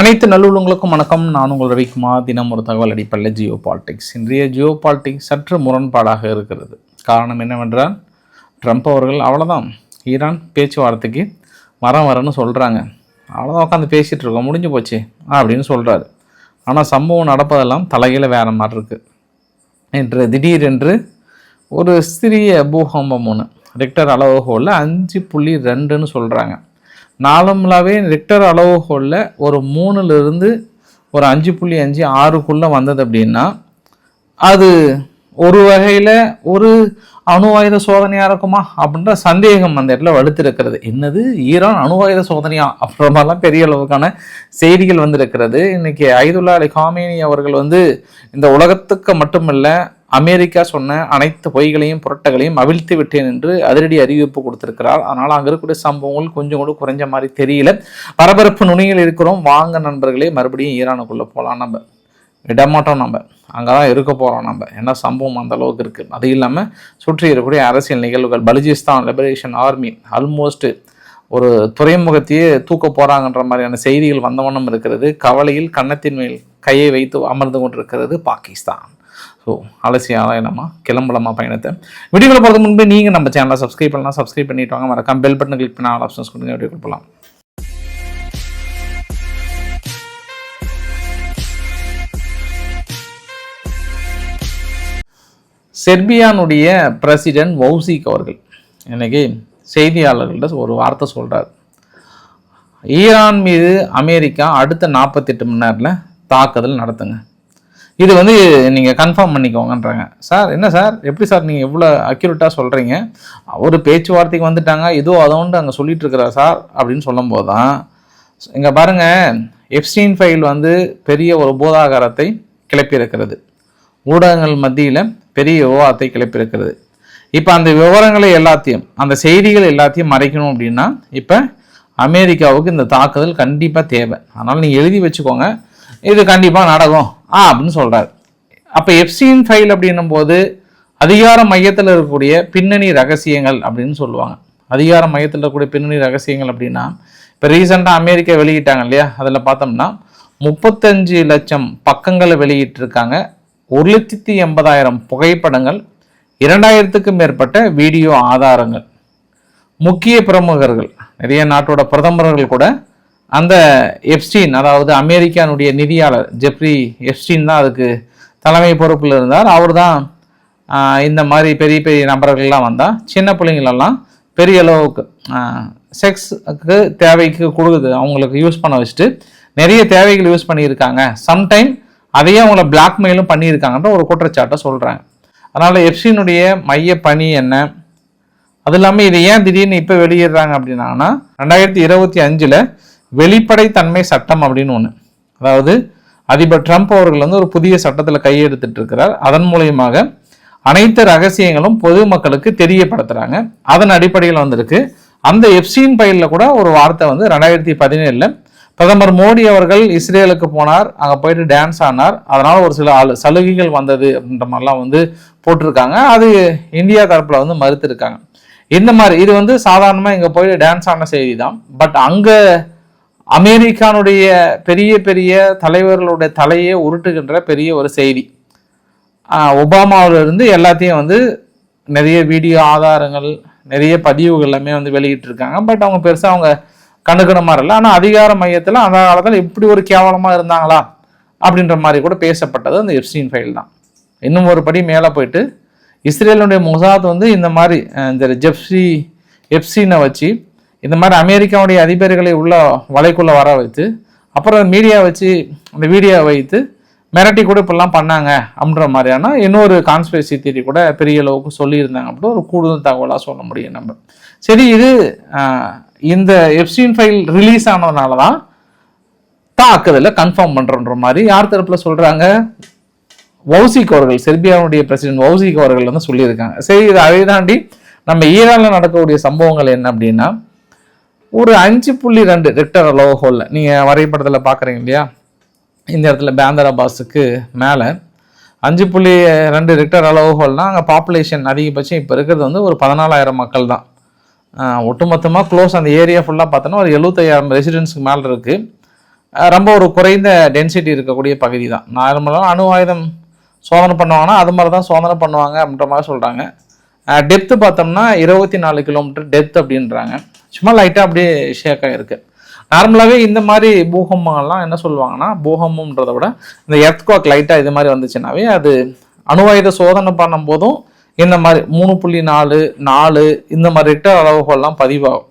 அனைத்து நல்லுள்ளங்களுக்கும் வணக்கம். நான் உங்கள் ரவிக்குமார். தினம் ஒரு தகவல் அடிப்படையில் ஜியோ பாலிடிக்ஸ். இன்றைய ஜியோ பாலிடிக்ஸ் சற்று முரண்பாடாக இருக்கிறது. காரணம் என்னவென்றால், ட்ரம்ப் அவர்கள் அவ்வளோதான் ஈரான் பேச்சுவார்த்தைக்கு வரேன்னு சொல்கிறாங்க. அவ்வளோதான் உட்காந்து பேசிகிட்டு இருக்கோம், முடிஞ்சு போச்சு அப்படின்னு சொல்கிறாரு. ஆனால் சம்பவம் நடப்பதெல்லாம் தலைகீழ வேறு மாதிரி இருக்குது. என்று திடீரென்று ஒரு சிறிய பூகம்பம் ஒன்று ரெக்டர் அளவுகோலில் 5.2ன்னு சொல்கிறாங்க. நார்மலாகவே ரெக்டர் அளவுகோலில் ஒரு 3லிருந்து ஒரு 5.5 6க்குள்ளே வந்தது அப்படின்னா அது ஒரு வகையில் ஒரு அணு ஆயுத சோதனையாக இருக்குமா அப்படின்ற சந்தேகம் அந்த இடத்துல வலுத்திருக்கிறது. என்னது, ஈரான் அணு ஆயுத சோதனையா அப்படின்ற மாதிரிலாம் பெரிய அளவுக்கான செய்திகள் வந்திருக்கிறது. இன்னைக்கு அயதுல்லா அலி காமேனி அவர்கள் இந்த உலகத்துக்கு மட்டுமல்ல, அமெரிக்கா சொன்ன அனைத்து பொய்களையும் புரட்டைகளையும் அவிழ்த்து விட்டேன் என்று அதிரடி அறிவிப்பு கொடுத்திருக்கிறார். அதனால் அங்கே இருக்கக்கூடிய சம்பவங்கள் கொஞ்சம் கூட குறைஞ்ச மாதிரி தெரியல. பரபரப்பு நுனியில் இருக்கிறோம். வாங்க நண்பர்களே, மறுபடியும் ஈரானுக்குள்ளே போகலாம். நம்ம விடமாட்டோம், நம்ம அங்கே தான் இருக்க போகிறோம். நம்ம ஏன்னா சம்பவம் அந்த அளவுக்கு இருக்குது. அது இல்லாமல் சுற்றி இருக்கக்கூடிய அரசியல் நிகழ்வுகள், பலுச்சிஸ்தான் லிபரேஷன் ஆர்மி ஆல்மோஸ்ட் ஒரு துறைமுகத்தையே தூக்க போகிறாங்கன்ற மாதிரியான செய்திகள் வந்தவண்ணம் இருக்கிறது. கவலையில் கன்னத்தின் மேல் கையை வைத்து அமர்ந்து கொண்டிருக்கிறது பாகிஸ்தான். ஸோ அலசியாலாம் என்னம்மா கிளம்பலமா பயணத்தை. வீடியோவில் போகிறதுக்கு முன்பு நீங்கள் நம்ம சேனலை சப்ஸ்கிரைப் பண்ணலாம். சப்ஸ்கிரைப் பண்ணிட்டு வாங்க. மறக்காம பெல் பட்டன் கிளிக் பண்ண ஆல் ஆப்ஷன்ஸ் கொடுங்க. வீடியோ கொடுக்கலாம். செர்பியானுடைய பிரசிடென்ட் வவுசிக் அவர்கள் இன்னைக்கு செய்தியாளர்கள்ட்ட ஒரு வார்த்தை சொல்கிறார். ஈரான் மீது அமெரிக்கா அடுத்த 48 மணி நேரத்தில் தாக்குதல் நடத்துங்க. இது நீங்கள் கன்ஃபார்ம் பண்ணிக்கோங்கன்றாங்க. சார் என்ன சார், எப்படி சார் நீங்கள் எவ்வளோ அக்யூரேட்டாக சொல்கிறீங்க? ஒரு பேச்சுவார்த்தைக்கு வந்துட்டாங்க, ஏதோ அதோண்டு அங்கே சொல்லிட்டு இருக்கிறார் சார் அப்படின்னு சொல்லும்போது தான் இங்கே பாருங்கள், எப்ஸ்டீன் ஃபைல் பெரிய ஒரு பூதாகாரத்தை கிளப்பியிருக்கிறது. ஊடகங்கள் மத்தியில் பெரிய விவாதத்தை கிளப்பியிருக்கிறது. இப்போ அந்த விவரங்களை எல்லாத்தையும், அந்த செய்திகள் எல்லாத்தையும் மறைக்கணும் அப்படின்னா இப்போ அமெரிக்காவுக்கு இந்த தாக்குதல் கண்டிப்பாக தேவை. அதனால் நீங்கள் எழுதி வச்சுக்கோங்க, இது கண்டிப்பாக நடக்கும் அப்படின்னு சொல்கிறார். அப்போ எப்ஸ்டீன் ஃபைல் அப்படின்னும் போது அதிகார மையத்தில் இருக்கக்கூடிய பின்னணி ரகசியங்கள் அப்படின்னு சொல்லுவாங்க. அதிகார மையத்தில் இருக்கக்கூடிய பின்னணி ரகசியங்கள் அப்படின்னா, இப்போ ரீசெண்டாக அமெரிக்கா வெளியிட்டாங்க இல்லையா, அதில் பார்த்தோம்னா 35 லட்சம் பக்கங்களை வெளியிட்டிருக்காங்க. 1,80,000 புகைப்படங்கள், 2000க்கும் மேற்பட்ட வீடியோ ஆதாரங்கள். முக்கிய பிரமுகர்கள், நிறைய நாட்டோட பிரதமர்கள் கூட அந்த எப்ஸ்டீன், அதாவது அமெரிக்கானுடைய நிதியாளர் ஜெஃப்ரி எப்ஸ்டீன் தான் அதுக்கு தலைமை பொறுப்பில் இருந்தார். அவர் தான் இந்த மாதிரி பெரிய பெரிய நபர்கள்லாம் வந்தால் சின்ன பிள்ளைங்களெல்லாம் பெரிய அளவுக்கு செக்ஸுக்கு தேவைக்கு கொடுக்குது, அவங்களுக்கு யூஸ் பண்ண வச்சுட்டு நிறைய தேவைகள் யூஸ் பண்ணியிருக்காங்க. சம்டைம் அதையே அவங்கள பிளாக்மெயிலும் பண்ணியிருக்காங்கன்ற ஒரு குற்றச்சாட்டை சொல்கிறாங்க. அதனால் எப்ஸ்டீனுடைய மைய பணி என்ன, அது இல்லாமல் இதை ஏன் திடீர்னு இப்போ வெளியிடுறாங்க அப்படின்னாங்கன்னா, 2025 வெளிப்படைத்தன்மை சட்டம் அப்படின்னு ஒன்று, அதாவது அதிபர் ட்ரம்ப் அவர்கள் ஒரு புதிய சட்டத்தில் கையெழுத்திட்டு இருக்கிறார். அதன் மூலியமாக அனைத்து ரகசியங்களும் பொதுமக்களுக்கு தெரியப்படுத்துகிறாங்க. அதன் அடிப்படையில் வந்திருக்கு. அந்த எப்ஸ்டீன் ஃபைலில் கூட ஒரு வார்த்தை 2017 பிரதமர் மோடி அவர்கள் இஸ்ரேலுக்கு போனார், அங்கே போயிட்டு டான்ஸ் ஆனார், அதனால் ஒரு சில சலுகைகள் வந்தது அப்படின்ற மாதிரிலாம் போட்டிருக்காங்க. அது இந்தியா தரப்பில் மறுத்திருக்காங்க. இந்த மாதிரி இது சாதாரணமாக இங்கே போய் டான்ஸ் ஆன செய்தி தான். பட் அங்கே அமெரிக்கானுடைய பெரிய பெரிய தலைவர்களுடைய தலையே உருட்டுகின்ற பெரிய ஒரு செய்தி. ஒபாமாவிலிருந்து எல்லாத்தையும் நிறைய வீடியோ ஆதாரங்கள், நிறைய பதிவுகள் எல்லாமே வெளியிட்டிருக்காங்க. பட் அவங்க பெருசாக அவங்க கணுக்கணமாக இல்லை. ஆனால் அதிகார மையத்தில் அந்த காலத்தில் இப்படி ஒரு கேவலமாக இருந்தாங்களா அப்படின்ற மாதிரி கூட பேசப்பட்டது அந்த எப்ஸ்டீன் ஃபைல் தான். இன்னும் ஒரு படி மேலே போயிட்டு இஸ்ரேலுடைய மொசாத் இந்த மாதிரி இந்த ஜெஃப்ரி எப்ஸ்டீனை வச்சு இந்த மாதிரி அமெரிக்காவுடைய அதிபர்களை உள்ள வலைக்குள்ளே வர வைத்து, அப்புறம் மீடியா வச்சு அந்த வீடியோ வைத்து மிரட்டி கூட இப்படிலாம் பண்ணாங்க அப்படின்ற மாதிரியான இன்னொரு கான்ஸ்பிரசி தியரி கூட பெரிய அளவுக்கு சொல்லியிருந்தாங்க அப்படின்னு ஒரு கூடுதல் தகவலாக சொல்ல முடியும் நம்ம. சரி, இது இந்த எப்ஸ்டீன் ஃபைல் ரிலீஸ் ஆனதுனால தான் தாக்குதலை கன்ஃபார்ம் பண்ணுறன்ற மாதிரி யார் தரப்பில் சொல்கிறாங்க? வவுசிக் அவர்கள், செர்பியாவுடைய பிரசிடென்ட் வவுசிக் அவர்கள் சொல்லியிருக்காங்க. சரி, இது அதை தாண்டி நம்ம ஈரானில் நடக்கக்கூடிய சம்பவங்கள் என்ன அப்படின்னா, ஒரு 5.2 ரெக்டர் அளவுகோலில் நீங்கள் வரைபடத்தில் பார்க்குறீங்க இல்லையா, இந்த இடத்துல பேந்தர் அப்பாஸுக்கு மேலே 5.2 ரெக்டர் அளவுகோல்னால் அங்கே பாப்புலேஷன் அதிகபட்சம் இப்போ இருக்கிறது ஒரு 14,000 மக்கள் தான். ஒட்டுமொத்தமாக க்ளோஸ் அந்த ஏரியா ஃபுல்லாக பார்த்தோன்னா ஒரு 75,000 ரெசிடென்ட்ஸுக்கு மேலே இருக்குது. ரொம்ப ஒரு குறைந்த டென்சிட்டி இருக்கக்கூடிய பகுதி தான். நார்மலாக அணு ஆயுதம் சோதனை பண்ணுவாங்கன்னா அது மாதிரி தான் சோதனை பண்ணுவாங்க அப்படின்ற மாதிரி சொல்கிறாங்க. டெப்த்து பார்த்தோம்னா 24 கிலோமீட்டர் டெப்த் அப்படின்றாங்க. சும்மா லைட்டாக அப்படியே ஷேக் ஆகிருக்கு. நார்மலாகவே இந்த மாதிரி பூகம்பங்கள்லாம் என்ன சொல்லுவாங்கன்னா, பூகம்பம்ன்றதை விட இந்த எர்த்குவாக் லைட்டாக இது மாதிரி வந்துச்சுன்னாவே அது அணு ஆயுத சோதனை பண்ணும்போதும் இந்த மாதிரி 3.4 4 இந்த மாதிரி ரிக்டர் அளவுகள்லாம் பதிவாகும்.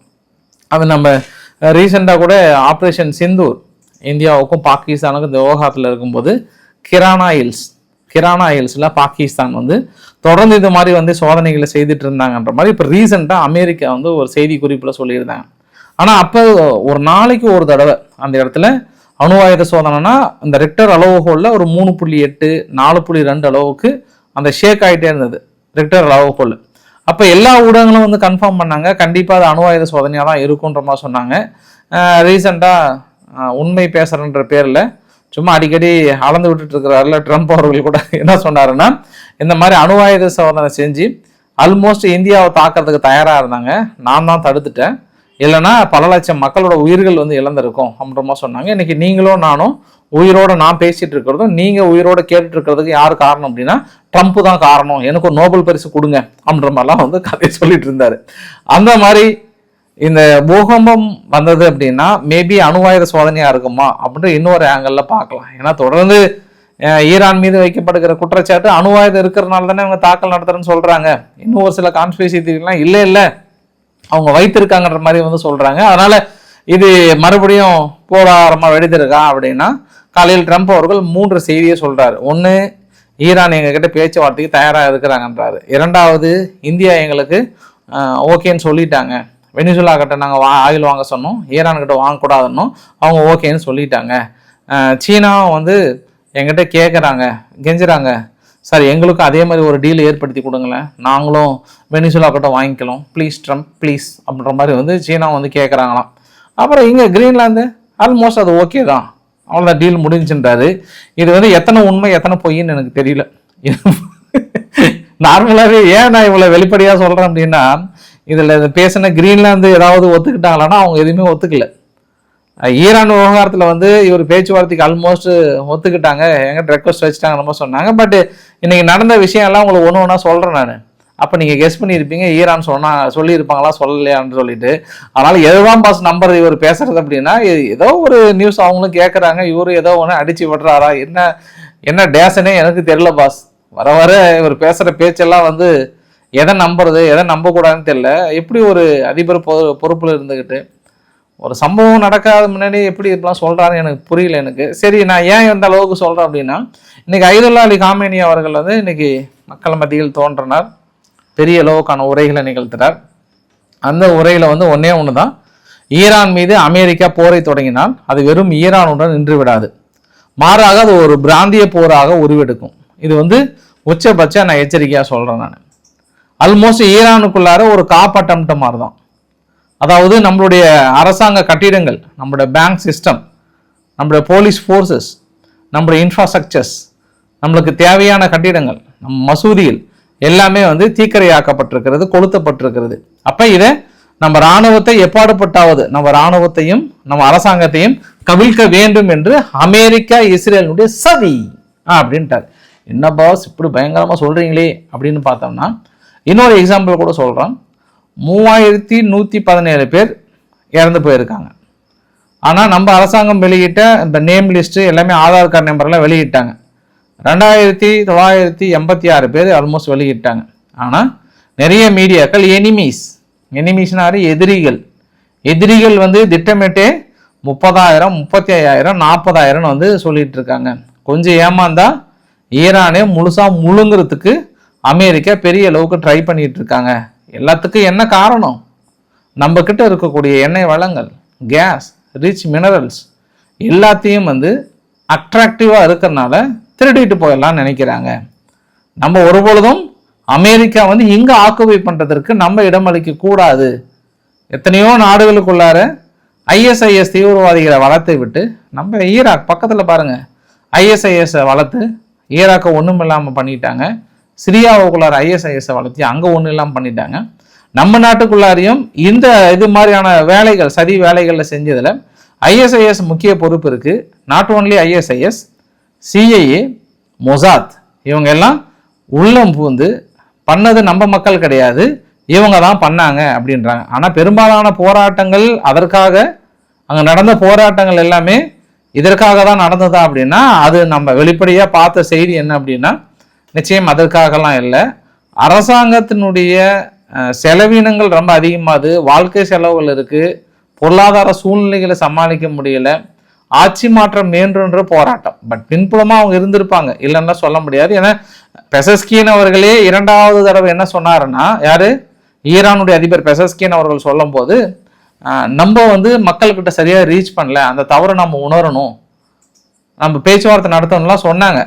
அது நம்ம ரீசெண்டாக கூட ஆப்ரேஷன் சிந்தூர் இந்தியாவுக்கும் பாகிஸ்தானுக்கும் இந்த விவகாரத்தில் இருக்கும்போது கிரானா ஹில்ஸில் பாகிஸ்தான் வந்து தொடர்ந்து இது மாதிரி வந்து சோதனைகளை செய்துட்டு இருந்தாங்கன்ற மாதிரி இப்போ ரீசெண்டாக அமெரிக்கா வந்து ஒரு செய்தி குறிப்பில் சொல்லியிருந்தாங்க. ஆனால் அப்போ ஒரு நாளைக்கு ஒரு தடவை அந்த இடத்துல அணு ஆயுத சோதனைனா இந்த ரிக்டர் அளவுகோலில் ஒரு 3.8 4.2 அளவுக்கு அந்த ஷேக் ஆகிட்டே இருந்தது ரிக்டர் அளவுகோல். அப்போ எல்லா ஊடகங்களும் வந்து கன்ஃபார்ம் பண்ணாங்க, கண்டிப்பாக அது அணு ஆயுத சோதனையாக தான் இருக்குன்ற மாதிரி சொன்னாங்க. ரீசெண்டாக உண்மை பேசுகிறன்ற பேரில் சும்மா அடிக்கடி அளந்து விட்டுட்டு இருக்கிறாருல ட்ரம்ப் அவர்கள் கூட என்ன சொன்னாருன்னா, இந்த மாதிரி அணு ஆயுத சோதனை செஞ்சு ஆல்மோஸ்ட் இந்தியாவை தாக்கிறதுக்கு தயாராக இருந்தாங்க, நான் தான் தடுத்துட்டேன், இல்லைன்னா பல லட்சம் மக்களோட உயிர்கள் வந்து இழந்திருக்கும் அப்படின்ற மாதிரி சொன்னாங்க. இன்னைக்கு நீங்களும் நானும் உயிரோட நான் பேசிட்டு இருக்கிறதும் நீங்கள் உயிரோட கேட்டுட்டு இருக்கிறதுக்கு யார் காரணம் அப்படின்னா ட்ரம்ப் தான் காரணம், எனக்கு ஒரு நோபல் பரிசு கொடுங்க அப்படின்ற மாதிரிலாம் வந்து கதையை சொல்லிட்டு இருந்தாரு. அந்த மாதிரி இந்த பூகம்பம் வந்தது அப்படின்னா மேபி அணு ஆயுத சோதனையா இருக்குமா அப்படின்ற இன்னொரு ஆங்கிள் பார்க்கலாம். ஏன்னா தொடர்ந்து ஈரான் மீது வைக்கப்படுகிற குற்றச்சாட்டு அணு ஆயுதம் இருக்கிறதுனால தானே அவங்க தாக்கல் நடத்துறேன்னு சொல்றாங்க. இன்னும் ஒரு சில கான்ஸ்பிரசி தியரிலாம் இல்லை அவங்க வைத்திருக்காங்கன்ற மாதிரி வந்து சொல்றாங்க. அதனால இது மறுபடியும் போராரமா வெடித்திருக்கா அப்படின்னா காலையில் ட்ரம்ப் அவர்கள் 3 செய்தியை சொல்றாரு. ஒன்று, ஈரான் எங்ககிட்ட பேச்சுவார்த்தைக்கு தயாராக இருக்கிறாங்கன்றாரு. 2வது, இந்தியா எங்களுக்கு ஓகேன்னு சொல்லிட்டாங்க, வெனிசுலா கிட்ட நாங்கள் ஆயில் வாங்க சொன்னோம், ஈரான் கிட்ட வாங்கக்கூடாதுன்னு அவங்க ஓகேன்னு சொல்லிட்டாங்க. சீனா வந்து எங்கிட்ட கேட்குறாங்க, கெஞ்சுறாங்க, சார் எங்களுக்கும் அதே மாதிரி ஒரு டீல் ஏற்படுத்தி கொடுங்களேன், நாங்களும் வெனிசுலா கிட்ட வாங்கிக்கலாம் ப்ளீஸ் ட்ரம்ப் ப்ளீஸ் அப்படின்ற மாதிரி வந்து சீனா வந்து கேட்குறாங்களாம். அப்புறம் இங்கே கிரீன்லாந்து ஆல்மோஸ்ட் அது ஓகே தான், அவ்வளோ டீல் முடிஞ்சுன்றாரு. இது வந்து எத்தனை உண்மை எத்தனை பொய்ன்னு எனக்கு தெரியல. நார்மலாகவே ஏன் நான் இவ்வளோ வெளிப்படையாக சொல்கிறேன் அப்படின்னா, இதில் பேசின கிரீன்லாந்து ஏதாவது ஒத்துக்கிட்டாங்களான்னா அவங்க எதுவுமே ஒத்துக்கல. ஈரான் விவகாரத்தில் வந்து இவர் பேச்சுவார்த்தைக்கு ஆல்மோஸ்ட் ஒத்துக்கிட்டாங்க, எங்கிட்ட ரெக்வஸ்ட் வச்சுட்டாங்க நம்ம சொன்னாங்க. பட் இன்னைக்கு நடந்த விஷயம் எல்லாம் உங்களுக்கு ஒன்று ஒன்றா சொல்கிறேன் நான். அப்போ நீங்கள் கெஸ் பண்ணியிருப்பீங்க ஈரான் சொல்லியிருப்பாங்களா சொல்லலையான்னு சொல்லிட்டு. அதனால் எதுதான் பாஸ் நம்பர் இவர் பேசுறது அப்படின்னா, ஏதோ ஒரு நியூஸ் அவங்களும் கேட்குறாங்க, இவரு ஏதோ ஒன்று அடிச்சு விடுறாரா என்ன டேஷனே எனக்கு தெரியல பாஸ். வர வர இவர் பேசுகிற பேச்செல்லாம் வந்து எதை நம்புறது எதை நம்பக்கூடாதுன்னு தெரியல. எப்படி ஒரு அதிபர் பொறுப்பில் இருந்துக்கிட்டு ஒரு சம்பவம் நடக்காத முன்னாடி எப்படி இப்படிலாம் சொல்கிறாருன்னு எனக்கு புரியல எனக்கு. சரி, நான் ஏன் இந்த அளவுக்கு சொல்கிறேன் அப்படின்னா, இன்னைக்கு அயதுல்லா அலி காமேனி அவர்கள் வந்து இன்னைக்கு மக்கள் மத்தியில் தோன்றினார், பெரிய அளவுக்கான உரைகளை நிகழ்த்தினார். அந்த உரையில் வந்து ஒன்றே ஒன்று தான், ஈரான் மீது அமெரிக்கா போரை தொடங்கினால் அது வெறும் ஈரானுடன் நின்று விடாது, மாறாக அது ஒரு பிராந்திய போராக உருவெடுக்கும். இது வந்து உச்சபட்ச நான் எச்சரிக்கையாக சொல்கிறேன். நான் ஆல்மோஸ்ட் ஈரானுக்குள்ளார ஒரு காப்பாட்டம் மாதிரி தான். அதாவது நம்மளுடைய அரசாங்க கட்டிடங்கள், நம்மளுடைய பேங்க் சிஸ்டம், நம்மளுடைய போலீஸ் ஃபோர்ஸஸ், நம்மளுடைய இன்ஃப்ராஸ்ட்ரக்சர்ஸ், நம்மளுக்கு தேவையான கட்டிடங்கள், நம் மசூதிகள் எல்லாமே வந்து தீக்கிரையாக்கப்பட்டிருக்கிறது, கொளுத்தப்பட்டிருக்கிறது. அப்போ இதை நம்ம இராணுவத்தை எப்பாடுபட்டாவது நம்ம இராணுவத்தையும் நம்ம அரசாங்கத்தையும் கவிழ்க்க வேண்டும் என்று அமெரிக்கா இஸ்ரேலுடைய சதி அப்படின்ட்டார். என்ன பாஸ் இப்படி பயங்கரமாக சொல்கிறீங்களே அப்படின்னு பார்த்தோம்னா, இன்னொரு எக்ஸாம்பிள் கூட சொல்கிறோம். 3117 பேர் இறந்து போயிருக்காங்க. ஆனால் நம்ம அரசாங்கம் வெளியிட்ட இந்த நேம் லிஸ்ட்டு எல்லாமே ஆதார் கார்டு நம்பர்லாம் வெளியிட்டாங்க. 2986 பேர் ஆல்மோஸ்ட் வெளியிட்டாங்க. ஆனால் நிறைய மீடியாக்கள் எனிமீஸ்னாரு எதிரிகள் வந்து திட்டமிட்டே 30,000 35,000 40,000 வந்து சொல்லிட்டு இருக்காங்க. கொஞ்சம் ஏமாந்தா ஈரானே முழுசாக முழுங்குறதுக்கு அமெரிக்கா பெரிய அளவுக்கு ட்ரை பண்ணிட்டு இருக்காங்க. எல்லாத்துக்கும் என்ன காரணம்? நம்ம கிட்ட இருக்கக்கூடிய எண்ணெய் வளங்கள், கேஸ், ரிச் மினரல்ஸ் எல்லாத்தையும் வந்து அட்ராக்டிவாக இருக்கிறதுனால திருடிட்டு போயிடலாம்னு நினைக்கிறாங்க. நம்ம ஒருபொழுதும் அமெரிக்கா வந்து இங்கே ஆக்குபை பண்ணுறதற்கு நம்ம இடமளிக்க கூடாது. எத்தனையோ நாடுகளுக்குள்ளார ஐஎஸ்ஐஎஸ் தீவிரவாதிகளை வளர்த்து விட்டு நம்ம ஈராக் பக்கத்தில் பாருங்கள், ஐஎஸ்ஐஎஸை வளர்த்து ஈராக்கை ஒன்றும் இல்லாமல் பண்ணிட்டாங்க. சிரியாவுக்குள்ளார ஐஎஸ்ஐஎஸை வளர்த்தி அங்கே ஒன்றும் இல்லாமல் பண்ணிட்டாங்க. நம்ம நாட்டுக்குள்ளாரையும் இந்த இது மாதிரியான வேலைகள், சதி வேலைகளில் செஞ்சதில் ஐஎஸ்ஐஎஸ் முக்கிய பொறுப்பு இருக்கு. Not only ISIS, CIA, Mossad இவங்க எல்லாம் உள்ளம் பூந்து பண்ணது நம்ம மக்கள் கிடையாது, இவங்க தான் பண்ணாங்க அப்படின்றாங்க. ஆனால் பெரும்பாலான போராட்டங்கள் அதற்காக, அங்கே நடந்த போராட்டங்கள் எல்லாமே இதற்காக தான் நடந்ததா அப்படின்னா அது நம்ம வெளிப்படையாக பார்த்த செய்தி என்ன அப்படின்னா நிச்சயம் அதற்காகலாம் இல்லை. அரசாங்கத்தினுடைய செலவினங்கள் ரொம்ப அதிகமாகுது, வாழ்க்கை செலவுகள் இருக்குது, பொருளாதார சூழ்நிலைகளை சமாளிக்க முடியல, ஆட்சி மாற்றம் வேண்டுன்ற போராட்டம். பட் பின்புலமாக அவங்க இருந்திருப்பாங்க, இல்லைன்னா சொல்ல முடியாது. ஏன்னா பெசஸ்கின் அவர்களே 2வது தடவை என்ன சொன்னாருன்னா, யாரு ஈரானுடைய அதிபர் பெசஸ்கின் அவர்கள் சொல்லும் போது நம்ம மக்கள்கிட்ட சரியாக ரீச் பண்ணல, அந்த தவறை நம்ம உணரணும், நம்ம பேச்சுவார்த்தை நடத்தணும்லாம் சொன்னாங்க.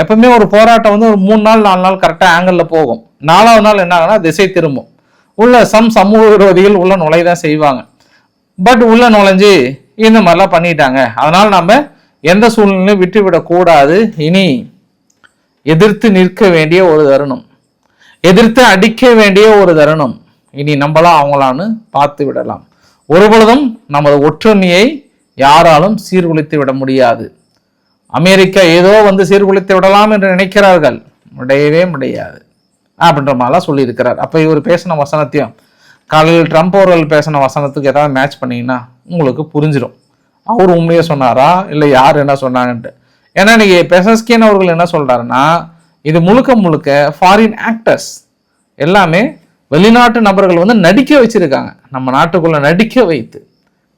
எப்பவுமே ஒரு போராட்டம் ஒரு 3 நாள் 4 நாள் கரெக்டாக ஆங்கிளில் போகும். 4வது நாள் என்ன ஆகுனா திசை திரும்பும். உள்ள சமூக விரோதிகள் உள்ள நுழைதான் செய்வாங்க. பட் உள்ள நுழைஞ்சு இந்த மாதிரிலாம் பண்ணிட்டாங்க. அதனால நம்ம எந்த சூழ்நிலையும் விட்டுவிடக்கூடாது. இனி எதிர்த்து நிற்க வேண்டிய ஒரு தருணம், எதிர்த்து அடிக்க வேண்டிய ஒரு தருணம். இனி நம்மளாம் அவங்களான்னு பார்த்து விடலாம். ஒருபொழுதும் நமது ஒற்றுமையை யாராலும் சீர்குலைத்து விட முடியாது. அமெரிக்கா ஏதோ சீர்குலைத்து விடலாம் என்று நினைக்கிறார்கள், முடியவே முடியாது அப்படின்ற மாதிரிலாம் சொல்லியிருக்கிறார். அப்போ இவர் பேசின வசனத்தையும் காலையில் ட்ரம்ப் அவர்கள் பேசின வசனத்துக்கு ஏதாவது மேட்ச் பண்ணிங்கன்னா உங்களுக்கு புரிஞ்சிடும் அவர் உண்மையை சொன்னாரா இல்லை யார் என்ன சொன்னாங்கன்ட்டு. ஏன்னா இன்னைக்கு பெசஸ்கின் அவர்கள் என்ன சொல்றாருன்னா, இது முழுக்க முழுக்க ஃபாரின் ஆக்டர்ஸ் எல்லாமே வெளிநாட்டு நபர்கள் நடிக்க வச்சிருக்காங்க, நம்ம நாட்டுக்குள்ள நடிக்க வைத்து.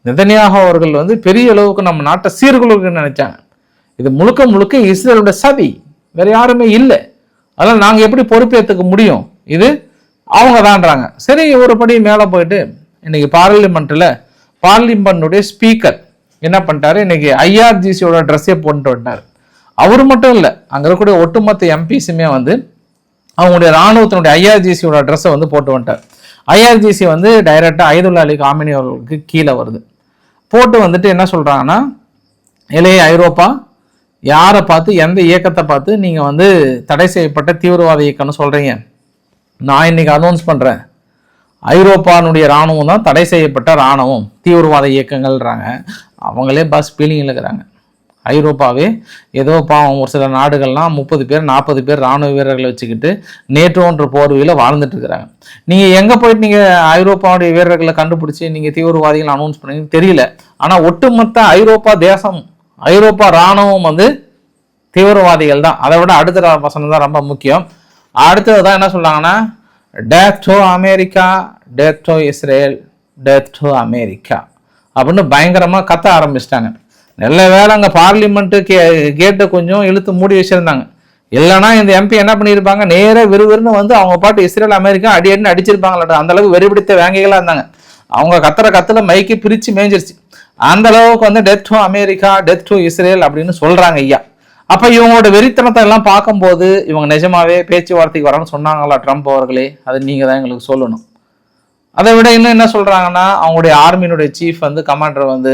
நெதன்யாகு அவர்கள் பெரிய அளவுக்கு நம்ம நாட்டை சீர்குலைக்க நினைச்சாங்க. இது முழுக்க முழுக்க இஸ்ரேலோட சதி, வேற யாருமே இல்லை. அதனால நாங்கள் எப்படி பொறுப்பேற்றுக்க முடியும், இது அவங்க தான்றாங்க. சரி, ஒரு படி மேலே போயிட்டு இன்னைக்கு பார்லிமெண்ட்டுடைய ஸ்பீக்கர் என்ன பண்ணிட்டாரு, இன்னைக்கு ஐஆர்ஜிசியோட ட்ரெஸ்ஸே போட்டு விட்டார். அவர் மட்டும் இல்லை, அங்கே இருக்கக்கூடிய ஒட்டுமொத்த எம்பிஸுமே அவங்களுடைய இராணுவத்தினுடைய ஐஆர்ஜிசியோட ட்ரெஸ்ஸை போட்டு வந்துட்டார். ஐஆர்ஜிசி டைரெக்டாக ஐதுல்லா அலி காமினி அவர்களுக்கு கீழே வருது. போட்டு என்ன சொல்கிறாங்கன்னா, இளைய ஐரோப்பா யாரை பார்த்து எந்த இயக்கத்தை பார்த்து நீங்கள் தடை செய்யப்பட்ட தீவிரவாத இயக்கம்னு சொல்கிறீங்க, நான் இன்னைக்கு அனௌன்ஸ் பண்ணுறேன், ஐரோப்பானுடைய இராணுவம் தான் தடை செய்யப்பட்ட இராணுவம், தீவிரவாத இயக்கங்கள்ன்றாங்க. அவங்களே பஸ் ஃபீலிங்கில் இருக்கிறாங்க. ஐரோப்பாவே ஏதோ பாவம் ஒரு சில நாடுகள்லாம் 30 பேர் 40 பேர் இராணுவ வீரர்களை வச்சுக்கிட்டு நேட்டோன்ற போர்வையில் வாழ்ந்துட்டு இருக்கிறாங்க. நீங்கள் எங்கே போயிட்டு நீங்கள் ஐரோப்பாவுடைய வீரர்களை கண்டுபிடிச்சி நீங்கள் தீவிரவாதிகள் அனௌன்ஸ் பண்ணீங்கன்னு தெரியல. ஆனால் ஒட்டுமொத்த ஐரோப்பா தேசம், ஐரோப்பா இராணுவம் தீவிரவாதிகள் தான். அதை விட அடுத்த வசனம் தான் ரொம்ப முக்கியம். அடுத்தது தான் என்ன சொல்றாங்கன்னா, death to America, death to Israel, death to America அப்படின்னு பயங்கரமாக கத்த ஆரம்பிச்சிட்டாங்க. நல்ல வேலை அங்கே பார்லிமெண்ட்டு கேட்டை கொஞ்சம் இழுத்து மூடி வச்சிருந்தாங்க. இல்லைன்னா இந்த எம்பி என்ன பண்ணியிருப்பாங்க, நேராக விறுவிறுன்னு அவங்க பாட்டு இஸ்ரேல் அமெரிக்கா அடின்னு அடிச்சிருப்பாங்களா. அந்த அளவுக்கு வெறிபிடித்த வேங்கைகளாக இருந்தாங்க. அவங்க கத்துல மைக்கு பிரித்து மேய்ஞ்சிருச்சு. அந்த அளவுக்கு death to America, death to Israel அப்படின்னு சொல்றாங்க ஐயா. அப்ப இவங்களோட வெறித்தனத்தை எல்லாம் பார்க்கும்போது இவங்க நிஜமாவே பேச்சுவார்த்தைக்கு வரணும்னு சொன்னாங்களா ட்ரம்ப் அவர்களே, அது நீங்க தான் எங்களுக்கு சொல்லணும். அதை விட இன்னும் என்ன சொல்றாங்கன்னா, அவங்களுடைய ஆர்மியினுடைய சீஃப் கமாண்டர்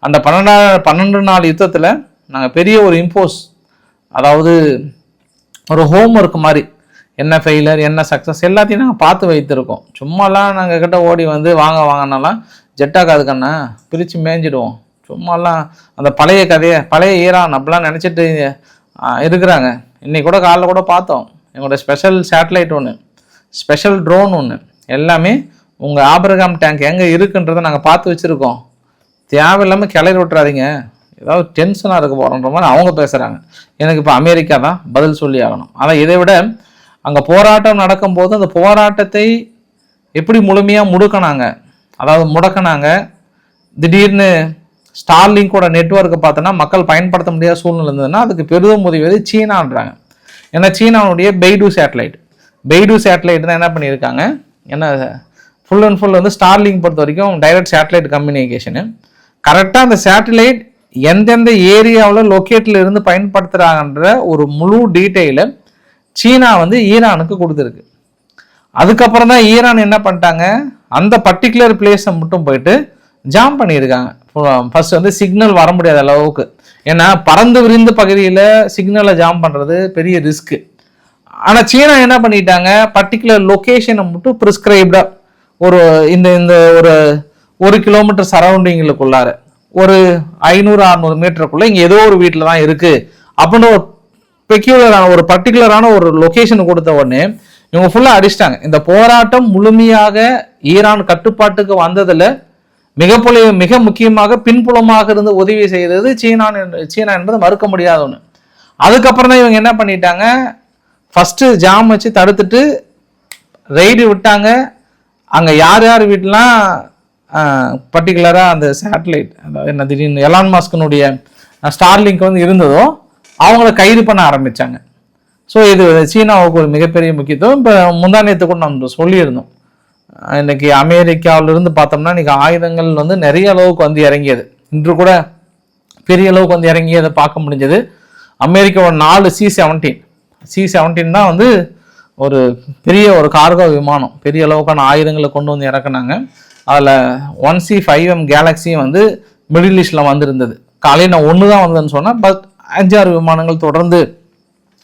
அந்த 12 நாள் யுத்தத்துல நாங்கள் பெரிய ஒரு இம்போஸ், அதாவது ஒரு ஹோம் ஒர்க் மாதிரி, என்ன ஃபெயிலர் என்ன சக்ஸஸ் எல்லாத்தையும் நாங்கள் பார்த்து வைத்திருக்கோம். சும்மாலாம் நாங்கள் கிட்ட ஓடி வாங்கினாலாம் ஜெட்டா காதுக்கண்ணா பிரித்து மேய்ஞ்சிடுவோம். சும்மாலாம் அந்த பழைய கதையை, பழைய ஈரான் அப்படிலாம் நினச்சிட்டு இருக்கிறாங்க. இன்னைக்கு கூட காலைல கூட பார்த்தோம், எங்களோட ஸ்பெஷல் சேட்டலைட் ஒன்று, ஸ்பெஷல் ட்ரோன் ஒன்று, எல்லாமே உங்கள் ஆபிரகாம் டேங்க் எங்கே இருக்குன்றதை நாங்கள் பார்த்து வச்சுருக்கோம். தேவையில்லாமல் கிளறி விட்டுறாதீங்க, ஏதாவது டென்ஷனாக இருக்க போகிறோன்ற மாதிரி அவங்க பேசுகிறாங்க. எனக்கு இப்போ அமெரிக்கா தான் பதில் சொல்லி ஆகணும். ஆனால் இதை விட அங்கே போராட்டம் நடக்கும்போது அந்த போராட்டத்தை எப்படி முழுமையாக முடக்கினாங்க. திடீர்னு ஸ்டார்லிங்கோட நெட்வொர்க்கை பார்த்தோன்னா மக்கள் பயன்படுத்த முடியாத சூழ்நிலை இருந்ததுன்னா அதுக்கு பெரிதும் உதவியது சீனான்றாங்க. ஏன்னா சீனாவுடைய பெய்டு சேட்டலைட் தான் என்ன பண்ணியிருக்காங்க, ஏன்னா ஃபுல் அண்ட் ஃபுல் ஸ்டார்லிங் பொறுத்த வரைக்கும் டைரக்ட் சேட்டலைட் கம்யூனிகேஷனு. கரெக்டாக அந்த சேட்டலைட் எந்தெந்த ஏரியாவில் லொக்கேட்டில் இருந்து பயன்படுத்துகிறாங்கன்ற ஒரு முழு டீட்டெயிலை சீனா ஈரானுக்கு கொடுத்துருக்கு. அதுக்கப்புறம் தான் ஈரான் என்ன பண்ணிட்டாங்க, அந்த பர்டிகுலர் பிளேஸை மட்டும் போயிட்டு ஜாம் பண்ணியிருக்காங்க. ஃபர்ஸ்ட் சிக்னல் வர முடியாத அளவுக்கு. ஏன்னா பறந்து விரிந்த பகுதியில் சிக்னலை ஜாம் பண்ணுறது பெரிய ரிஸ்க்கு. ஆனால் சீனா என்ன பண்ணிட்டாங்க, பர்டிகுலர் லொக்கேஷனை மட்டும் ப்ரிஸ்கிரைப்டாக ஒரு இந்த ஒரு 1 கிலோமீட்டர் சரௌண்டிங்களுக்குள்ளார ஒரு 500-600 மீட்டருக்குள்ள இங்கே ஏதோ ஒரு வீட்டில் தான் இருக்குது அப்படின்னு ஒரு பெக்யூலரான ஒரு பர்டிகுலரான ஒரு லொக்கேஷன் கொடுத்த உடனே இவங்க ஃபுல்லாக அடிச்சிட்டாங்க. இந்த போராட்டம் முழுமையாக ஈரான் கட்டுப்பாட்டுக்கு வந்ததில் மிக முக்கியமாக பின்புலமாக இருந்து உதவி செய்தது சீனா என்பது மறுக்க முடியாத ஒன்று. அதுக்கப்புறம் தான் இவங்க என்ன பண்ணிட்டாங்க, ஃபஸ்ட்டு ஜாம் வச்சு தடுத்துட்டு ரெய்டு விட்டாங்க. அங்கே யார் யார் வீட்டெலாம் பர்டிகுலராக அந்த சேட்டலைட் அதாவது என்ன திடீர்னு எலான் மாஸ்கினுடைய ஸ்டார்லிங்க் வந்து இருந்ததோ அவங்கள கைது பண்ண ஆரம்பித்தாங்க. ஸோ இது சீனாவுக்கு ஒரு மிகப்பெரிய முக்கியத்துவம். இப்போ முந்தானியத்தை கூட நம்ம சொல்லியிருந்தோம். இன்னைக்கு அமெரிக்காவிலிருந்து பார்த்தோம்னா இன்னைக்கு ஆயுதங்கள் வந்து நிறைய அளவுக்கு வந்து இறங்கியது. இன்று கூட பெரிய அளவுக்கு வந்து இறங்கியதை பார்க்க முடிஞ்சது. அமெரிக்காவோட 4 C-17 தான் வந்து ஒரு பெரிய ஒரு கார்கோ விமானம், பெரிய அளவுக்கான ஆயுதங்களை கொண்டு வந்து இறக்குனாங்க. அதில் 1C-5M கேலக்ஸியும் வந்து மிடில் ஈஸ்டில் வந்துருந்தது. காலையில் நான் 1 தான் வந்ததுன்னு சொன்னேன். பட் 5-6 விமானங்கள் தொடர்ந்து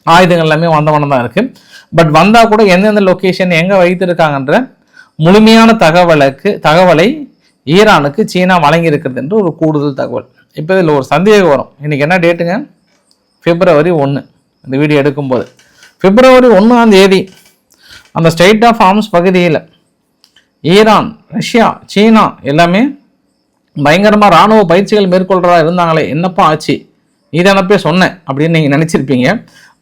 ஆயுதங்கள் எல்லாமே வந்தவனம் தான் இருக்குது. பட் வந்தால் கூட எந்தெந்த லொக்கேஷன் எங்கே வைத்திருக்காங்கன்ற முழுமையான தகவலை ஈரானுக்கு சீனா வழங்கி இருக்கிறது என்று ஒரு கூடுதல் தகவல். இப்போ இதில் ஒரு சந்தேகம் வரும். இன்றைக்கி என்ன டேட்டுங்க? February 1. இந்த வீடியோ எடுக்கும்போது February 1 அந்த ஸ்ட்ரெய்ட் ஆஃப் ஹார்மஸ் பகுதியில் ஈரான், ரஷ்யா, சீனா எல்லாமே பயங்கரமாக இராணுவ பயிற்சிகள் மேற்கொள்கிறதா இருந்தாங்களே, என்னப்பா ஆச்சு? இதனப்பே சொன்னேன் அப்படின்னு நீங்கள் நினச்சிருப்பீங்க.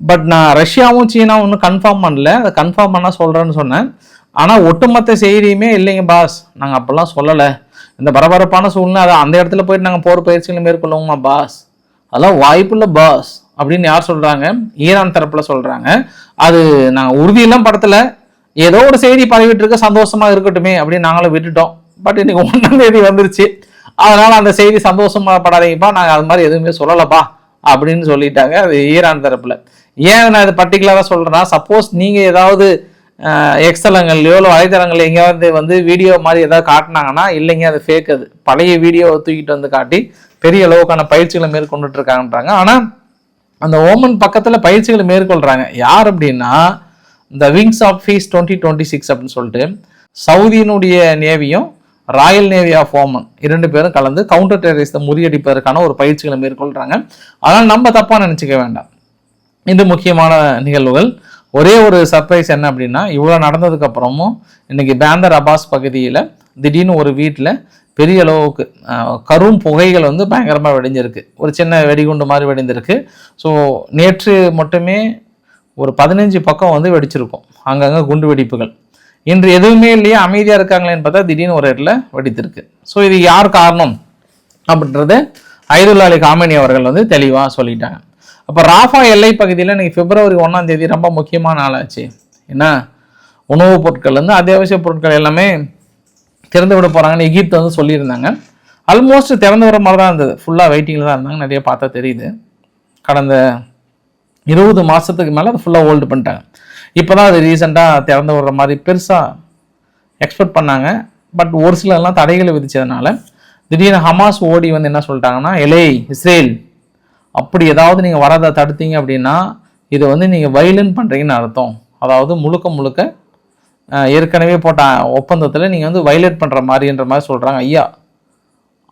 பட் நான் ரஷ்யாவும் சீனாவும் ஒன்றும் கன்ஃபார்ம் பண்ணல, அதை கன்ஃபார்ம் பண்ணால் சொல்கிறேன்னு சொன்னேன். ஆனால் ஒட்டுமொத்த செய்தியுமே இல்லைங்க பாஸ், நாங்கள் அப்படிலாம் சொல்லலை, இந்த பரபரப்பான சூழ்நிலை அதை அந்த இடத்துல போயிட்டு நாங்கள் போர் பயிற்சிகளை மேற்கொள்ளுவோமா பாஸ், அதெல்லாம் வாய்ப்பு இல்லை பாஸ் அப்படின்னு யார் சொல்கிறாங்க? ஈரான் தரப்பில் சொல்கிறாங்க. அது நாங்கள் உறுதியெல்லாம் படத்தில் ஏதோ ஒரு செய்தி பரவிட்டு இருக்க, சந்தோஷமாக இருக்கட்டுமே அப்படின்னு நாங்களும் விட்டுட்டோம். பட் இன்னைக்கு 1 வந்துருச்சு, அதனால் அந்த செய்தி சந்தோஷமாக படாதீங்கப்பா, நாங்கள் அது மாதிரி எதுவுமே சொல்லலைப்பா அப்படின்னு சொல்லிட்டாங்க அது ஈரான் தரப்பில். ஏன் நான் இது பர்டிகுலராக சொல்கிறேன்னா, சப்போஸ் நீங்கள் ஏதாவது எக்ஸலங்கள்லையோ இல்லை வலைத்தளங்கள் எங்கேயாவது வந்து வீடியோ மாதிரி ஏதாவது காட்டினாங்கன்னா, இல்லைங்க அது ஃபேக், அது பழைய வீடியோவை தூக்கிட்டு வந்து காட்டி பெரிய அளவுக்கான பயிற்சிகளை மேற்கொண்டுட்டு இருக்காங்கன்றாங்க. ஆனால் அந்த ஓமன் பக்கத்தில் பயிற்சிகளை மேற்கொள்கிறாங்க யார் அப்படின்னா, இந்த விங்ஸ் ஆஃப் பீஸ் 2026 அப்படின்னு சொல்லிட்டு சவுதியினுடைய நேவியும் ராயல் நேவி ஆஃப் ஓமன் 2 பேரும் கலந்து கவுண்டர் டெரரிஸ்ட்டை முறியடிப்பதற்கான ஒரு பயிற்சிகளை மேற்கொள்கிறாங்க. அதனால் நம்ம தப்பாக நினச்சிக்க வேண்டாம். இது முக்கியமான நிகழ்வுகள். ஒரே ஒரு சர்ப்ரைஸ் என்ன அப்படின்னா, இவ்வளோ நடந்ததுக்கு அப்புறமும் இன்னைக்கு பேந்தர் அப்பாஸ் பகுதியில் திடீர்னு ஒரு வீட்டில் பெரிய அளவுக்கு கரும் புகைகள் வந்து பயங்கரமாக வெடிஞ்சிருக்கு. ஒரு சின்ன வெடிகுண்டு மாதிரி வெடிந்திருக்கு. ஸோ நேற்று மட்டுமே ஒரு 15 பக்கம் வந்து வெடிச்சிருக்கும், அங்கங்கே குண்டு வெடிப்புகள். இன்று எதுவுமே இல்லையே, அமைதியாக இருக்காங்களேன்னு பார்த்தா திடீர்னு ஒரு இடத்துல வெடித்திருக்கு. ஸோ இது யார் காரணம் அப்படின்றது ஐதுல்லா அலி காமெனி அவர்கள் வந்து தெளிவாக சொல்லிட்டாங்க. அப்போ ராஃபா எல்லை பகுதியில் இன்னைக்கு February 1 ரொம்ப முக்கியமான நாளாச்சு. ஏன்னா உணவுப் பொருட்கள்லேருந்து அத்தியாவசிய பொருட்கள் எல்லாமே திறந்து விட போகிறாங்கன்னு எகிப்து வந்து சொல்லியிருந்தாங்க. ஆல்மோஸ்ட் திறந்து விட மாதிரி தான் இருந்தது, ஃபுல்லாக வெயிட்டிங்கில் தான் இருந்தாங்க. நிறைய பார்த்தா தெரியுது. கடந்த 20 மாதத்துக்கு மேலே அதை ஃபுல்லாக ஹோல்டு பண்ணிட்டாங்க. இப்போ தான் அது ரீசெண்டாக திறந்து விடுற மாதிரி பெருசாக எக்ஸ்பெக்ட் பண்ணாங்க. பட் ஒரு சிலர்லாம் தடைகளை விதித்ததுனால திடீர்னு ஹமாஸ் ஓடி வந்து என்ன சொல்லிட்டாங்கன்னா, எலே இஸ்ரேல், அப்படி ஏதாவது நீங்கள் வரதை தடுத்தீங்க அப்படின்னா இதை வந்து நீங்கள் வயலன்ட் பண்ணுறீங்கன்னு அர்த்தம். அதாவது முழுக்க ஏற்கனவே போட்ட ஒப்பந்தத்தில் நீங்கள் வந்து வயலேட் பண்ணுற மாதிரின்ற மாதிரி சொல்கிறாங்க. ஐயா,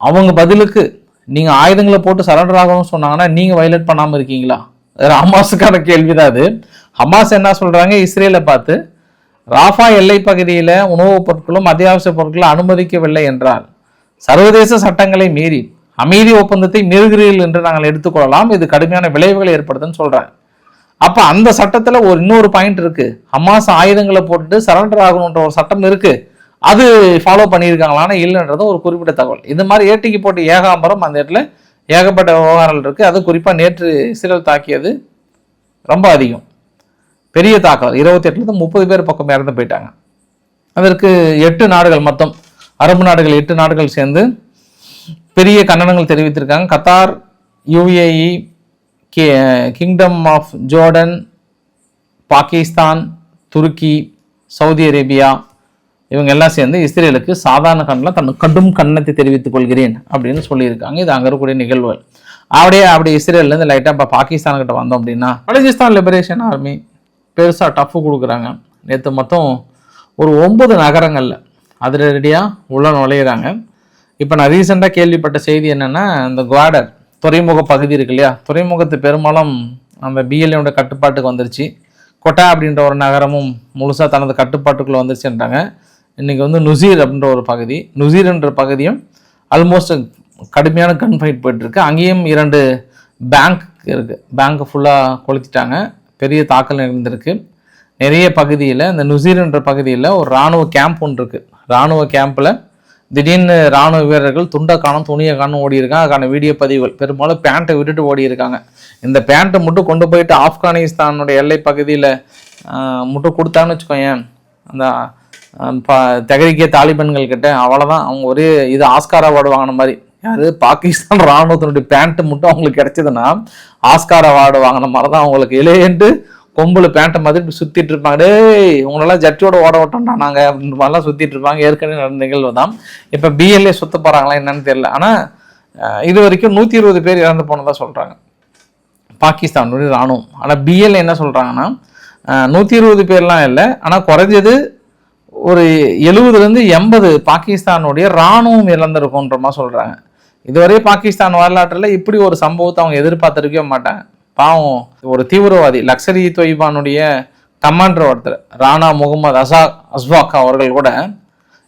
அவங்க பதிலுக்கு நீங்கள் ஆயுதங்களை போட்டு சரண்டர் ஆகணும்னு சொன்னாங்கன்னா நீங்கள் வயலேட் பண்ணாமல் இருக்கீங்களா? ஹமாஸுக்கான கேள்விதான் அது. ஹமாஸ் என்ன சொல்கிறாங்க, இஸ்ரேலை பார்த்து, ராஃபா எல்லை பகுதியில் உணவுப் பொருட்களும் அத்தியாவசிய பொருட்களும் அனுமதிக்கவில்லை என்றால் சர்வதேச சட்டங்களை மீறி அமைதி ஒப்பந்தத்தை மீறுகிறீர்கள் என்று நாங்கள் எடுத்துக்கொள்ளலாம், இது கடுமையான விளைவுகளை ஏற்படுத்துன்னு சொல்கிறாங்க. அப்போ அந்த சட்டத்தில் இன்னொரு பாயிண்ட் இருக்குது, ஹமாஸ் ஆயுதங்களை போட்டுட்டு சரண்டர் ஆகணுன்ற ஒரு சட்டம் இருக்குது, அது ஃபாலோ பண்ணியிருக்காங்களான்னு இல்லைன்றது ஒரு குறிப்பிட்ட தகவல். இது மாதிரி ஏட்டிக்கு போட்டு ஏகாம்பரம் அந்த இடத்துல ஏகப்பட்ட விவகாரங்கள் இருக்குது. அது குறிப்பாக நேற்று இஸ்ரேல் தாக்கியது ரொம்ப அதிகம், பெரிய தாக்குதல். 28 30 பேர் பக்கம் இறந்து போயிட்டாங்க. அதற்கு 8 நாடுகள், மொத்தம் அரபு நாடுகள் 8 நாடுகள் சேர்ந்து பெரிய கண்டனங்கள் தெரிவித்திருக்காங்க. Qatar, UAE, kingdom of Jordan, Pakistan, துருக்கி, சவுதி அரேபியா இவங்க எல்லாம் சேர்ந்து இஸ்ரேலுக்கு சாதாரண கண்டனம், கடும் கண்டனத்தை தெரிவித்துக் கொள்கிறேன் அப்படின்னு சொல்லியிருக்காங்க. இது அங்கே இருக்கக்கூடிய நிகழ்வுகள். அப்படி இஸ்ரேல்லேருந்து லைட்டாக இப்போ பாகிஸ்தான்கிட்ட வந்தோம் அப்படின்னா, பலுசிஸ்தான் லிபரேஷன் ஆர்மி பெருசாக டஃப்பு கொடுக்குறாங்க. நேற்று மொத்தம் ஒரு 9 நகரங்களில் அதிரடியாக உள்ள நுழையிறாங்க. இப்போ நான் ரீசெண்டாக கேள்விப்பட்ட செய்தி என்னென்னா, இந்த குவாடர் துறைமுக பகுதி இருக்கு இல்லையா, துறைமுகத்து பெரும்பாலும் அந்த பிஎல்ஏயோட கட்டுப்பாட்டுக்கு வந்துருச்சு. கொட்டா அப்படின்ற ஒரு நகரமும் முழுசாக தனது கட்டுப்பாட்டுக்குள்ளே வந்துருச்சுன்றாங்க. இன்றைக்கி வந்து நுசீர் அப்படின்ற ஒரு பகுதி, நுசீர்ன்ற பகுதியும் ஆல்மோஸ்ட் கடுமையான கன் ஃபைட் போயிட்டுருக்கு. அங்கேயும் 2 பேங்க் இருக்குது. பேங்க்கு ஃபுல்லாக கொளுத்திட்டாங்க. பெரிய தாக்கல் இருந்திருக்கு. நிறைய பகுதியில் இந்த நுசீர்ன்ற பகுதியில் ஒரு இராணுவ கேம்ப் ஒன்று இருக்குது. இராணுவ கேம்பில் திடீர்னு இராணுவ வீரர்கள் துண்டை காணும் துணியை காணும் ஓடி இருக்காங்க. அதுக்கான வீடியோ பதிவுகள் பெரும்பாலும் பேண்ட்டை விட்டுட்டு ஓடி இருக்காங்க. இந்த பேண்ட்டை மட்டும் கொண்டு போயிட்டு ஆப்கானிஸ்தானுடைய எல்லை பகுதியில் மட்டும் கொடுத்தான்னு வச்சுக்கோங்க, அந்த தெகரிக்கே தாலிபன்கள் கிட்ட அவ்வளோதான். அவங்க ஒரே இது ஆஸ்கார் அவார்டு வாங்கின மாதிரி. யாரு பாகிஸ்தான் இராணுவத்தினுடைய பேண்ட்டு மட்டும் அவங்களுக்கு கிடைச்சதுன்னா ஆஸ்கார் அவார்டு வாங்கின மாதிரி தான் அவங்களுக்கு. இளையன்ட்டு கொம்புல பேண்ட்டை மாதிரி சுற்றிட்டு இருப்பாங்க. டேய் உங்களெல்லாம் ஜட்டியோட ஓட விட்டோம்டா நாங்கள் அப்படின்ற மாதிரிலாம் சுற்றிட்டு இருப்பாங்க. ஏற்கனவே நடந்த நிகழ்வு தான். இப்போ பிஎல்ஏ சுற்ற போகிறாங்களா என்னன்னு தெரியல. ஆனால் இது வரைக்கும் 120 பேர் இறந்து போனதாக சொல்கிறாங்க பாகிஸ்தானுடைய இராணுவம். ஆனால் பிஎல்ஏ என்ன சொல்கிறாங்கன்னா 120 பேர்லாம் இல்லை, ஆனால் குறைஞ்சது ஒரு 70லேருந்து 80 பாகிஸ்தானுடைய இராணுவம் இழந்திருக்குன்ற மாதிரி சொல்கிறாங்க. இதுவரை பாகிஸ்தான் வரலாற்றில் இப்படி ஒரு சம்பவத்தை அவங்க எதிர்பார்த்துருக்கவே மாட்டாங்க. பாவம், ஒரு தீவிரவாதி லக்சரி தொய்பானுடைய கமாண்டர் ஒருத்தர் ராணா முகமது அஸ்வாக் அவர்கள் கூட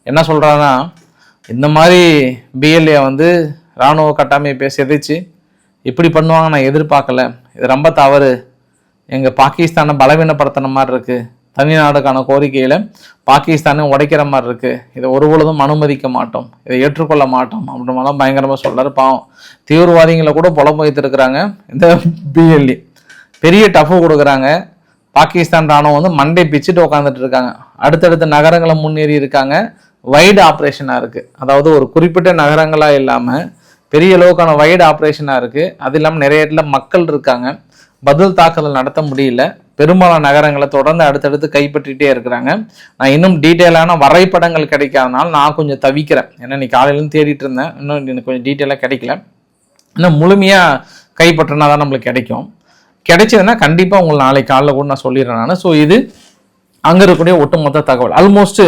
என்ன சொல்கிறாங்கன்னா, இந்த மாதிரி பிஎல்ஏ வந்து இராணுவ கட்டமைப்பை சிதைச்சு இப்படி பண்ணுவாங்க நான் எதிர்பார்க்கல. இது ரொம்ப தவறு. எங்கள் பாகிஸ்தானை பலவீனப்படுத்தின மாதிரி இருக்குது. தனிநாடுக்கான கோரிக்கையில் பாகிஸ்தானை உடைக்கிற மாதிரி இருக்குது. இதை ஒருபொழுதும் அனுமதிக்க மாட்டோம், இதை ஏற்றுக்கொள்ள மாட்டோம் அப்படின்ற மாதிரிலாம் பயங்கரமாக சொல்கிறார். பாவம், தீவிரவாதிகளை கூட புலம் வைத்திருக்கிறாங்க இந்த பிஎல்ஏ. பெரிய டஃபு கொடுக்குறாங்க. பாகிஸ்தான் ராணுவம் வந்து மண்டை பிச்சுட்டு உட்காந்துட்டு இருக்காங்க. அடுத்தடுத்த நகரங்களை முன்னேறி இருக்காங்க. வைடு ஆப்ரேஷனாக இருக்குது. அதாவது ஒரு குறிப்பிட்ட நகரங்களாக இல்லாமல் பெரிய அளவுக்கான வைடு ஆப்ரேஷனாக இருக்குது. அது இல்லாமல் நிறைய இடத்துல மக்கள் இருக்காங்க. பதில் தாக்குதல் நடத்த முடியல. பெரும்பாலான நகரங்களை தொடர்ந்து அடுத்தடுத்து கைப்பற்றிட்டே இருக்கிறாங்க. நான் இன்னும் டீட்டெயிலான வரைபடங்கள் கிடைக்காதனால நான் கொஞ்சம் தவிக்கிறேன். ஏன்னா நீ காலையிலேருந்து தேடிட்டு இருந்தேன், இன்னும் எனக்கு கொஞ்சம் டீட்டெயிலாக கிடைக்கல. இன்னும் முழுமையாக கைப்பற்றினா தான் நம்மளுக்கு கிடைக்கும். கிடைச்சதுன்னா கண்டிப்பாக உங்களுக்கு நாளைக்கு காலையில் கூட நான் சொல்லிடுறேன் நான். ஸோ இது அங்கே இருக்கக்கூடிய ஒட்டுமொத்த தகவல். ஆல்மோஸ்ட்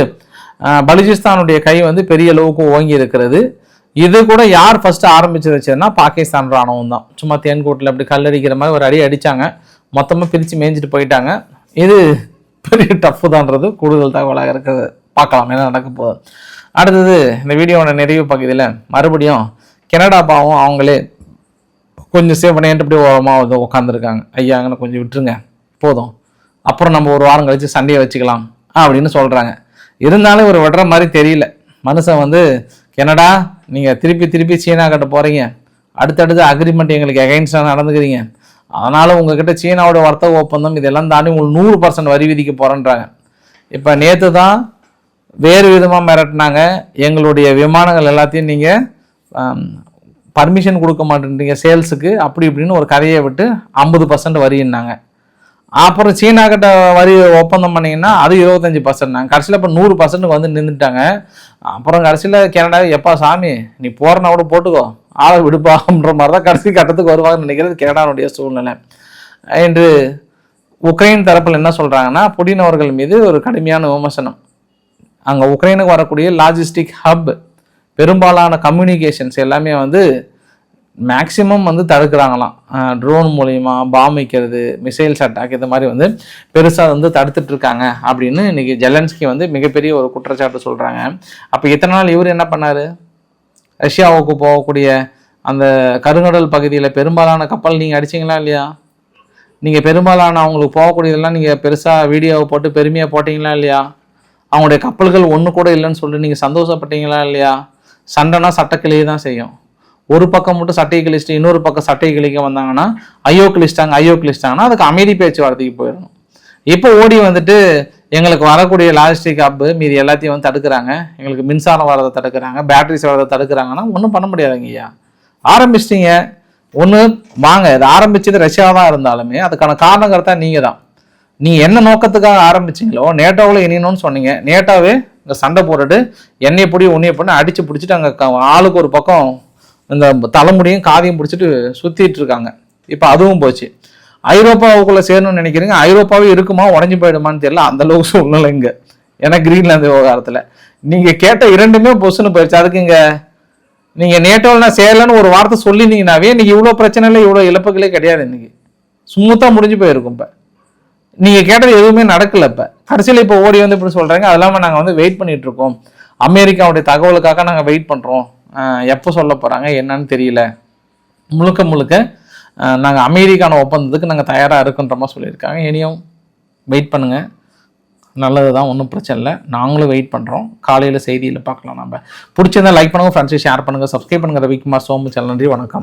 பலுச்சிஸ்தானுடைய கை வந்து பெரிய அளவுக்கு ஓங்கி இருக்கிறது. இது கூட யார் ஃபர்ஸ்ட் ஆரம்பிச்சு வச்சதுன்னா பாகிஸ்தான் ராணுவம் தான். சும்மா தேன்கூட்டில் அப்படி கல்லடிக்கிற மாதிரி ஒரு அடி அடித்தாங்க. மொத்தமாக பிரித்து மேய்ஞ்சிட்டு போயிட்டாங்க. இது பெரிய டஃப்பு தான்றது கூடுதல் தகவலாக இருக்கிறது. பார்க்கலாம் என்ன நடக்க போகுது. அடுத்தது இந்த வீடியோவோட நிறைவு பகுதியில் மறுபடியும் கனடா பாவம் அவங்களே கொஞ்சம் சேவ் பண்ணிட்டு இப்படி ஓரமாக உட்காந்துருக்காங்க. ஐயாங்கன்னு கொஞ்சம் விட்டுருங்க போதும், அப்புறம் நம்ம ஒரு வாரம் கழித்து சண்டையை வச்சுக்கலாம் அப்படின்னு சொல்கிறாங்க. இருந்தாலும் ஒரு விடுற மாதிரி தெரியல. மனுஷன் வந்து கனடா நீங்கள் திருப்பி சீனா கிட்ட போகிறீங்க, அடுத்தடுத்து அக்ரிமெண்ட் எங்களுக்கு எகைன்ஸ்டாக நடந்துக்கிறீங்க, அதனால் உங்ககிட்ட சீனாவோட வர்த்தக ஒப்பந்தம் இதெல்லாம் தாண்டி உங்களுக்கு 100% வரி விதிக்க போகிறேன்றாங்க. இப்போ நேற்று தான் வேறு விதமாக மிரட்டினாங்க, எங்களுடைய விமானங்கள் எல்லாத்தையும் நீங்கள் பர்மிஷன் கொடுக்க மாட்டேன்றீங்க சேல்ஸுக்கு, அப்படி இப்படின்னு ஒரு கதையை விட்டு 50% வரின்னாங்க. அப்புறம் சீனா கிட்ட வரி ஒப்பந்தம் பண்ணிங்கன்னா அது 25%. கடைசியில் இப்போ 100% வந்து நின்றுட்டாங்க. அப்புறம் கடைசியில் கனடா எப்பா சாமி நீ போகிறனா கூட போட்டுக்கோ, ஆளை விடுப்பான்ற மாதிரி தான் கடைசி கட்டத்துக்கு வருவாங்கன்னு நினைக்கிறது கனடாவுடைய சூழ்நிலை. இன்று உக்ரைன் தரப்பில் என்ன சொல்கிறாங்கன்னா, புடின் அவர்கள் மீது ஒரு கடுமையான விமர்சனம். அங்கே உக்ரைனுக்கு வரக்கூடிய லாஜிஸ்டிக் ஹப், பெரும்பாலான கம்யூனிகேஷன்ஸ் எல்லாமே வந்து மேக்சிமம் வந்து தடுக்கிறாங்களாம். ட்ரோன் மூலிமா பாம் வைக்கிறது, மிசைல்ஸ் அட்டாக், இது மாதிரி வந்து பெருசாக வந்து தடுத்துட்டு இருக்காங்க அப்படின்னு இன்னைக்கு ஜெலன்ஸ்கி வந்து மிகப்பெரிய ஒரு குற்றச்சாட்டு சொல்கிறாங்க. அப்போ இத்தனை நாள் இவர் என்ன பண்ணார்? ரஷ்யாவுக்கு போகக்கூடிய அந்த கருங்கடல் பகுதியில் பெரும்பாலான கப்பல் நீங்கள் அடிச்சிங்களா இல்லையா? நீங்கள் பெரும்பாலான அவங்களுக்கு போகக்கூடியதெல்லாம் நீங்கள் பெருசாக வீடியோவை போட்டு பெருமையாக போட்டிங்களா இல்லையா? அவங்களுடைய கப்பல்கள் ஒன்று கூட இல்லைன்னு சொல்லிட்டு நீங்கள் சந்தோஷப்பட்டீங்களா இல்லையா? சண்டைனா சட்டக்கிளியே தான் செய்யும். ஒரு பக்கம் மட்டும் சட்டையை கிழிச்சிட்டு இன்னொரு பக்கம் சட்டையை கிழிக்க வந்தாங்கன்னா ஐயோ கிழிச்சிட்டாங்கன்னா அதுக்கு அமைதி பேச்சுவார்த்தைக்கு போயிடணும். இப்போ ஓடி வந்துட்டு எங்களுக்கு வரக்கூடிய லாஜிஸ்டிக் ஹப் மீது எல்லாத்தையும் வந்து தடுக்கிறாங்க, எங்களுக்கு மின்சாரம் வரதை தடுக்கிறாங்க, பேட்டரிஸ் வரதை தடுக்கிறாங்கன்னா ஒன்றும் பண்ண முடியாதுங்க ஐயா. ஆரம்பிச்சிட்டிங்க ஒன்று வாங்க. இது ஆரம்பிச்சது ரஷ்யாவாக தான் இருந்தாலுமே அதுக்கான காரணங்கர்த்தா நீங்கள் தான். நீங்கள் என்ன நோக்கத்துக்காக ஆரம்பிச்சிங்களோ நேட்டோவில் இணையணும்னு சொன்னீங்க. நேட்டோவே இங்கே சண்டை போட்டுட்டு என்னையை பிடி உன்னையை பண்ணி அடித்து பிடிச்சிட்டு அங்கே ஆளுக்கு ஒரு பக்கம் இந்த தலைமுடியும் காதையும் பிடிச்சிட்டு சுற்றிட்டு இருக்காங்க. இப்போ அதுவும் போச்சு. ஐரோப்பாவுக்குள்ளே சேரணும்னு நினைக்கிறீங்க, ஐரோப்பாவே இருக்குமா உடஞ்சி போயிடுமான்னு தெரியல, அந்தளவுக்கு சூழ்நிலை இங்கே. ஏன்னா கிரீன்லாந்து விவகாரத்தில் நீங்கள் கேட்ட 2மே பொசுன்னு போயிடுச்சு. அதுக்கு இங்கே நீங்கள் நேட்டோவில் நான் சேரலன்னு ஒரு வார்த்தை சொல்லினீங்கன்னாவே இன்னைக்கு இவ்வளோ பிரச்சனை இல்லை, இவ்வளோ இழப்புகளே கிடையாது. இன்னைக்கு ஸ்மூத்தாக முடிஞ்சு போயிருக்கும். இப்போ நீங்கள் கேட்டது எதுவுமே நடக்கலை. இப்போ கடைசியில் இப்போ ஓடி வந்து இப்படி சொல்கிறாங்க. அது இல்லாமல் நாங்கள் வந்து வெயிட் பண்ணிட்டு இருக்கோம், அமெரிக்காவுடைய தகவலுக்காக நாங்கள் வெயிட் பண்ணுறோம், எப்போ சொல்ல போகிறாங்க என்னன்னு தெரியல, முழுக்க நாங்கள் அமெரிக்கான ஒப்பந்தத்துக்கு நாங்கள் தயாராக இருக்குன்ற மாதிரி சொல்லியிருக்காங்க. இனியும் வெயிட் பண்ணுங்கள், நல்லது தான், ஒன்றும் பிரச்சனை இல்லை. நாங்களும் வெயிட் பண்ணுறோம். காலையில் செய்தியில் பார்க்கலாம். நம்ம பிடிச்சிருந்தா லைக் பண்ணுங்கள், ஃப்ரெண்ட்ஸை ஷேர் பண்ணுங்கள், சப்ஸ்கிரைப் பண்ணுங்கள். ரவிக்குமார் சோமு சேனல். நன்றி, வணக்கம்.